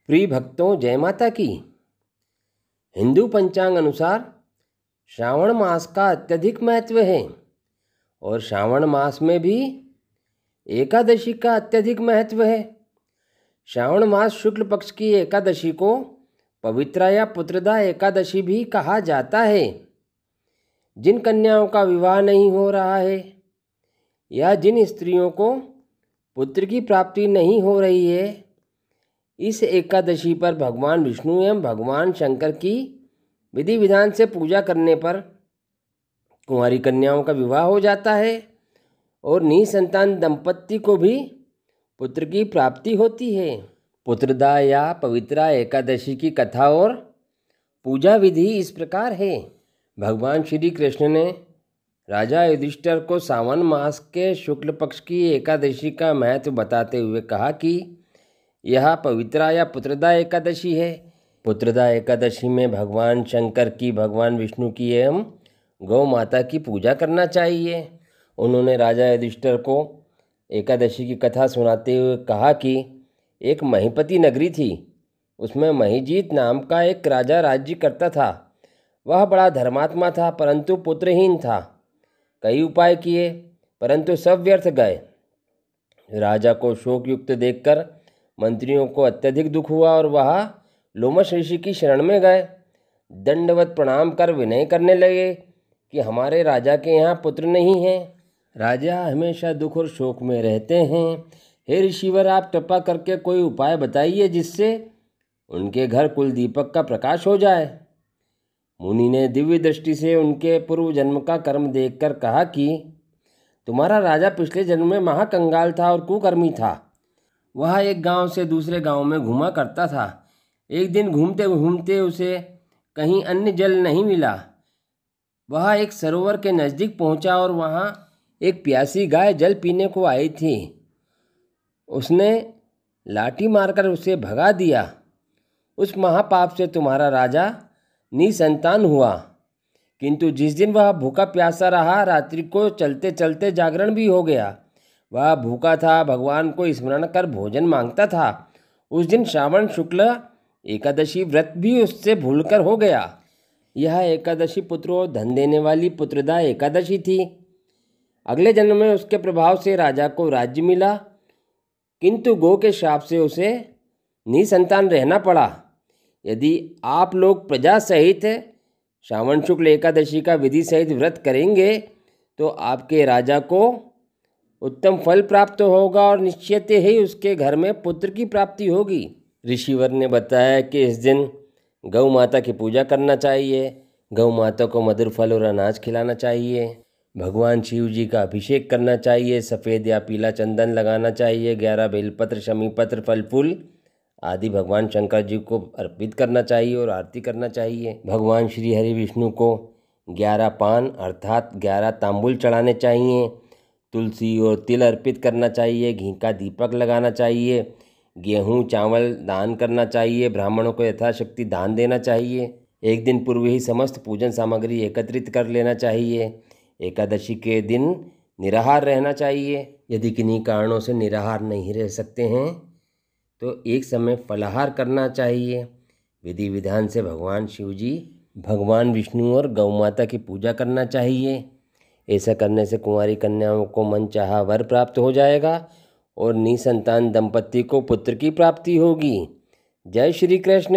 प्रिय भक्तों, जय माता की। हिंदू पंचांग अनुसार श्रावण मास का अत्यधिक महत्व है और श्रावण मास में भी एकादशी का अत्यधिक महत्व है। श्रावण मास शुक्ल पक्ष की एकादशी को पवित्रा या पुत्रदा एकादशी भी कहा जाता है। जिन कन्याओं का विवाह नहीं हो रहा है या जिन स्त्रियों को पुत्र की प्राप्ति नहीं हो रही है, इस एकादशी पर भगवान विष्णु एवं भगवान शंकर की विधि विधान से पूजा करने पर कुंवारी कन्याओं का विवाह हो जाता है और निसंतान दंपत्ति को भी पुत्र की प्राप्ति होती है। पुत्रदा या पवित्रा एकादशी की कथा और पूजा विधि इस प्रकार है। भगवान श्री कृष्ण ने राजा युधिष्ठिर को सावन मास के शुक्ल पक्ष की एकादशी का महत्व बताते हुए कहा कि यह पवित्रा या पुत्रदा एकादशी है। पुत्रदा एकादशी में भगवान शंकर की, भगवान विष्णु की एवं गौ माता की पूजा करना चाहिए। उन्होंने राजा युधिष्ठिर को एकादशी की कथा सुनाते हुए कहा कि एक महीपति नगरी थी। उसमें महीजीत नाम का एक राजा राज्य करता था। वह बड़ा धर्मात्मा था, परंतु पुत्रहीन था। कई उपाय किए, परंतु सब व्यर्थ गए। राजा को शोकयुक्त देखकर मंत्रियों को अत्यधिक दुख हुआ और वह लोमश ऋषि की शरण में गए। दंडवत प्रणाम कर विनय करने लगे कि हमारे राजा के यहाँ पुत्र नहीं है। राजा हमेशा दुख और शोक में रहते हैं। हे ऋषिवर, आप कृपा करके कोई उपाय बताइए जिससे उनके घर कुल दीपक का प्रकाश हो जाए। मुनि ने दिव्य दृष्टि से उनके पूर्व जन्म का कर्म देखकर कहा कि तुम्हारा राजा पिछले जन्म में महाकंगाल था और कुकर्मी था। वह एक गांव से दूसरे गांव में घूमा करता था। एक दिन घूमते घूमते उसे कहीं अन्य जल नहीं मिला। वह एक सरोवर के नज़दीक पहुंचा और वहां एक प्यासी गाय जल पीने को आई थी। उसने लाठी मारकर उसे भगा दिया। उस महापाप से तुम्हारा राजा निसंतान हुआ। किंतु जिस दिन वह भूखा प्यासा रहा, रात्रि को चलते चलते जागरण भी हो गया। वह भूखा था, भगवान को स्मरण कर भोजन मांगता था। उस दिन श्रावण शुक्ल एकादशी व्रत भी उससे भूलकर हो गया। यह एकादशी पुत्र और धन देने वाली पुत्रदा एकादशी थी। अगले जन्म में उसके प्रभाव से राजा को राज्य मिला, किंतु गौ के श्राप से उसे निसंतान रहना पड़ा। यदि आप लोग प्रजा सहित श्रावण शुक्ल एकादशी का विधि सहित व्रत करेंगे तो आपके राजा को उत्तम फल प्राप्त होगा और निश्चित ही उसके घर में पुत्र की प्राप्ति होगी। ऋषिवर ने बताया कि इस दिन गौ माता की पूजा करना चाहिए। गौ माता को मधुर फल और अनाज खिलाना चाहिए। भगवान शिव जी का अभिषेक करना चाहिए। सफ़ेद या पीला चंदन लगाना चाहिए। 11 बेलपत्र, शमी पत्र, फल फूल आदि भगवान शंकर जी को अर्पित करना चाहिए और आरती करना चाहिए। भगवान श्री हरि विष्णु को 11 पान अर्थात 11 तांबुल चढ़ाने चाहिए। तुलसी और तिल अर्पित करना चाहिए। घी का दीपक लगाना चाहिए। गेहूँ चावल दान करना चाहिए। ब्राह्मणों को यथाशक्ति दान देना चाहिए। एक दिन पूर्व ही समस्त पूजन सामग्री एकत्रित कर लेना चाहिए। एकादशी के दिन निराहार रहना चाहिए। यदि किन्हीं कारणों से निराहार नहीं रह सकते हैं तो एक समय फलाहार करना चाहिए। विधि विधान से भगवान शिव जी, भगवान विष्णु और गौ माता की पूजा करना चाहिए। ऐसा करने से कुंवारी कन्याओं को मनचाहा वर प्राप्त हो जाएगा और निसंतान दंपत्ति को पुत्र की प्राप्ति होगी। जय श्री कृष्ण।